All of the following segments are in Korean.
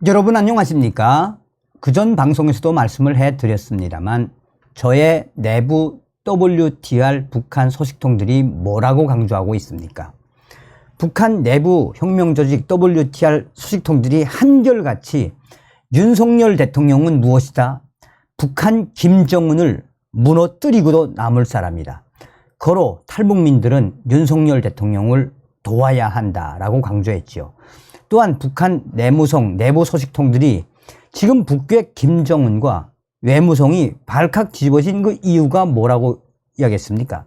여러분 안녕하십니까? 그전 방송에서도 말씀을 해드렸습니다만 저의 내부 WTR 북한 소식통들이 뭐라고 강조하고 있습니까? 북한 내부 혁명조직 WTR 소식통들이 한결같이 윤석열 대통령은 무엇이다? 북한 김정은을 무너뜨리고도 남을 사람이다. 거로 탈북민들은 윤석열 대통령을 도와야 한다라고 강조했지요. 또한 북한 내무성 내부 소식통들이 지금 북괴 김정은과 외무성이 발칵 뒤집어진 그 이유가 뭐라고 이야기했습니까?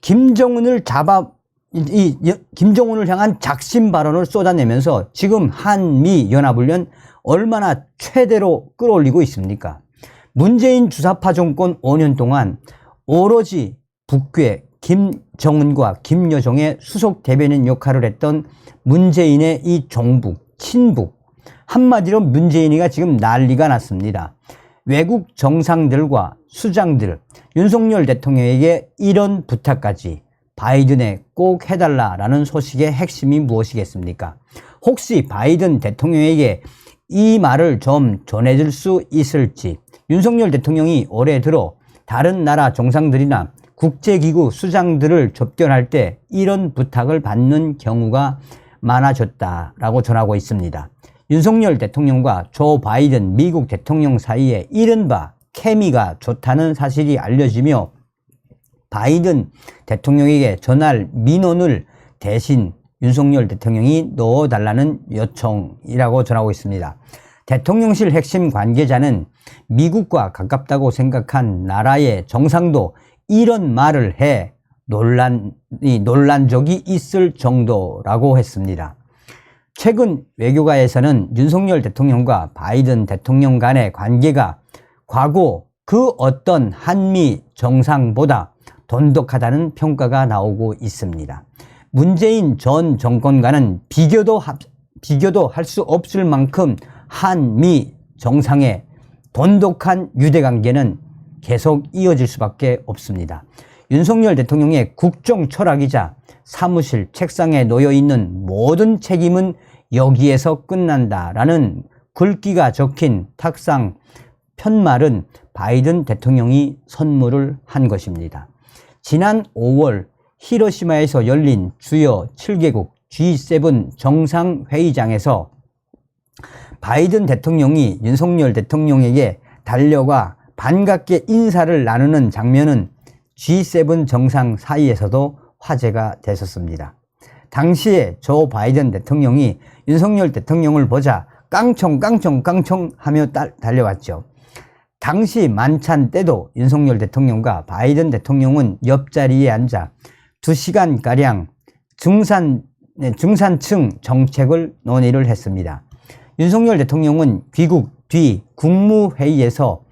김정은을 김정은을 향한 작심 발언을 쏟아내면서 지금 한미 연합훈련 얼마나 최대로 끌어올리고 있습니까? 문재인 주사파 정권 5년 동안 오로지 북괴 김정은과 김여정의 수석 대변인 역할을 했던 문재인의 이 종북, 친북, 한마디로 문재인이가 지금 난리가 났습니다. 외국 정상들과 수장들, 윤석열 대통령에게 이런 부탁까지 바이든에 꼭 해달라라는 소식의 핵심이 무엇이겠습니까? 혹시 바이든 대통령에게 이 말을 좀 전해줄 수 있을지, 윤석열 대통령이 올해 들어 다른 나라 정상들이나 국제기구 수장들을 접견할 때 이런 부탁을 받는 경우가 많아졌다라고 전하고 있습니다. 윤석열 대통령과 조 바이든 미국 대통령 사이에 이른바 케미가 좋다는 사실이 알려지며 바이든 대통령에게 전할 민원을 대신 윤석열 대통령이 넣어달라는 요청이라고 전하고 있습니다. 대통령실 핵심 관계자는 미국과 가깝다고 생각한 나라의 정상도 이런 말을 해 논란 적이 있을 정도라고 했습니다. 최근 외교가에서는 윤석열 대통령과 바이든 대통령 간의 관계가 과거 그 어떤 한미 정상보다 돈독하다는 평가가 나오고 있습니다. 문재인 전 정권과는 비교도 할 수 없을 만큼 한미 정상의 돈독한 유대관계는 계속 이어질 수밖에 없습니다. 윤석열 대통령의 국정 철학이자 사무실 책상에 놓여있는 모든 책임은 여기에서 끝난다라는 글귀가 적힌 탁상 편말은 바이든 대통령이 선물을 한 것입니다. 지난 5월 히로시마에서 열린 주요 7개국 G7 정상회의장에서 바이든 대통령이 윤석열 대통령에게 달려가 반갑게 인사를 나누는 장면은 G7 정상 사이에서도 화제가 됐었습니다. 당시에 조 바이든 대통령이 윤석열 대통령을 보자 깡총 하며 달려왔죠. 당시 만찬 때도 윤석열 대통령과 바이든 대통령은 옆자리에 앉아 2시간가량 중산층 정책을 논의를 했습니다. 윤석열 대통령은 귀국 뒤 국무회의에서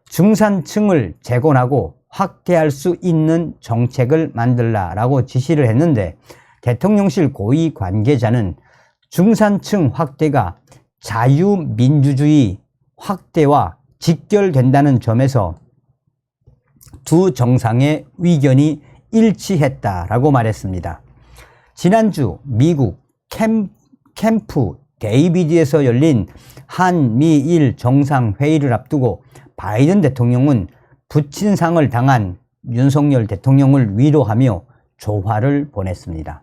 중산층을 재건하고 확대할 수 있는 정책을 만들라라고 지시를 했는데 대통령실 고위 관계자는 중산층 확대가 자유민주주의 확대와 직결된다는 점에서 두 정상의 의견이 일치했다라고 말했습니다. 지난주 미국 캠프 데이비드에서 열린 한미일 정상회의를 앞두고 바이든 대통령은 부친상을 당한 윤석열 대통령을 위로하며 조화를 보냈습니다.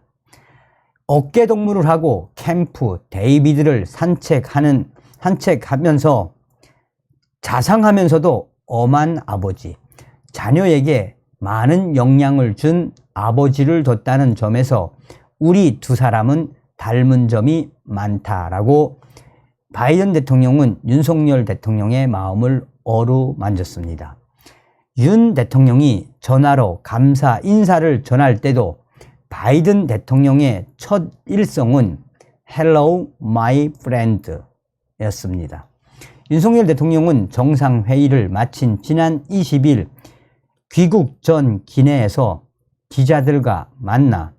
어깨동무를 하고 캠프 데이비드를 산책하면서 자상하면서도 엄한 아버지, 자녀에게 많은 영향을 준 아버지를 뒀다는 점에서 우리 두 사람은 닮은 점이 많다라고 바이든 대통령은 윤석열 대통령의 마음을 어루만졌습니다. 윤 대통령이 전화로 감사 인사를 전할 때도 바이든 대통령의 첫 일성은 Hello, my friend 였습니다. 윤석열 대통령은 정상회의를 마친 지난 20일 귀국 전 기내에서 기자들과 만나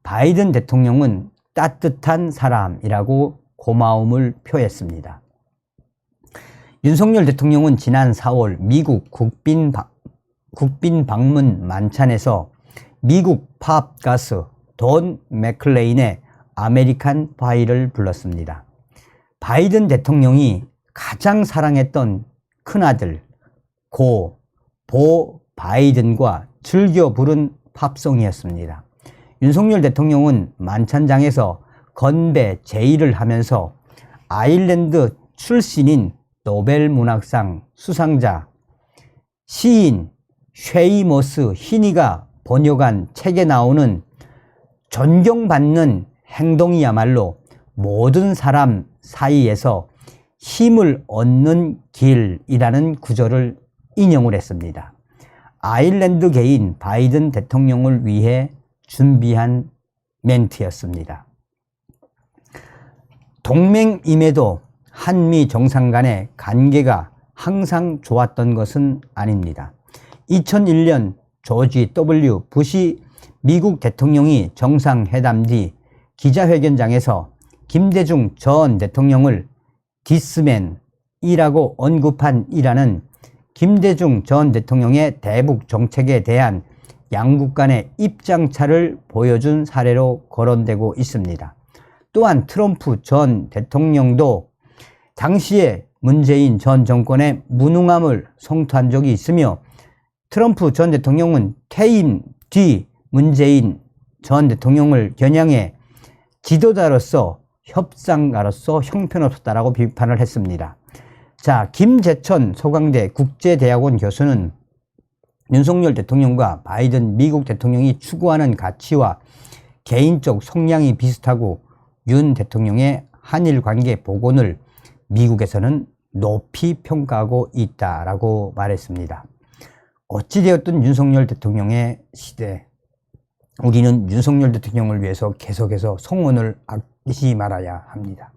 바이든 대통령은 따뜻한 사람이라고 고마움을 표했습니다. 윤석열 대통령은 지난 4월 미국 국빈 방문 만찬에서 미국 팝 가수 돈 맥클레인의 아메리칸 파이를 불렀습니다. 바이든 대통령이 가장 사랑했던 큰아들 고 보 바이든과 즐겨 부른 팝송이었습니다. 윤석열 대통령은 만찬장에서 건배 제의를 하면서 아일랜드 출신인 노벨문학상 수상자 시인 쉐이머스 히니가 번역한 책에 나오는 존경받는 행동이야말로 모든 사람 사이에서 힘을 얻는 길이라는 구절을 인용을 했습니다. 아일랜드계인 바이든 대통령을 위해 준비한 멘트였습니다. 동맹임에도 한미 정상 간의 관계가 항상 좋았던 것은 아닙니다. 2001년 조지 W. 부시 미국 대통령이 정상회담 뒤 기자회견장에서 김대중 전 대통령을 디스맨이라고 언급한 이라는 김대중 전 대통령의 대북 정책에 대한 양국 간의 입장차를 보여준 사례로 거론되고 있습니다. 또한 트럼프 전 대통령도 당시에 문재인 전 정권의 무능함을 성토한 적이 있으며 트럼프 전 대통령은 퇴임 뒤 문재인 전 대통령을 겨냥해 지도자로서 협상가로서 형편없었다라고 비판을 했습니다. 자, 김재천 서강대 국제대학원 교수는 윤석열 대통령과 바이든 미국 대통령이 추구하는 가치와 개인적 성향이 비슷하고 윤 대통령의 한일 관계 복원을 미국에서는 높이 평가하고 있다라고 말했습니다. 어찌되었든 윤석열 대통령의 시대, 우리는 윤석열 대통령을 위해서 계속해서 성원을 아끼지 말아야 합니다.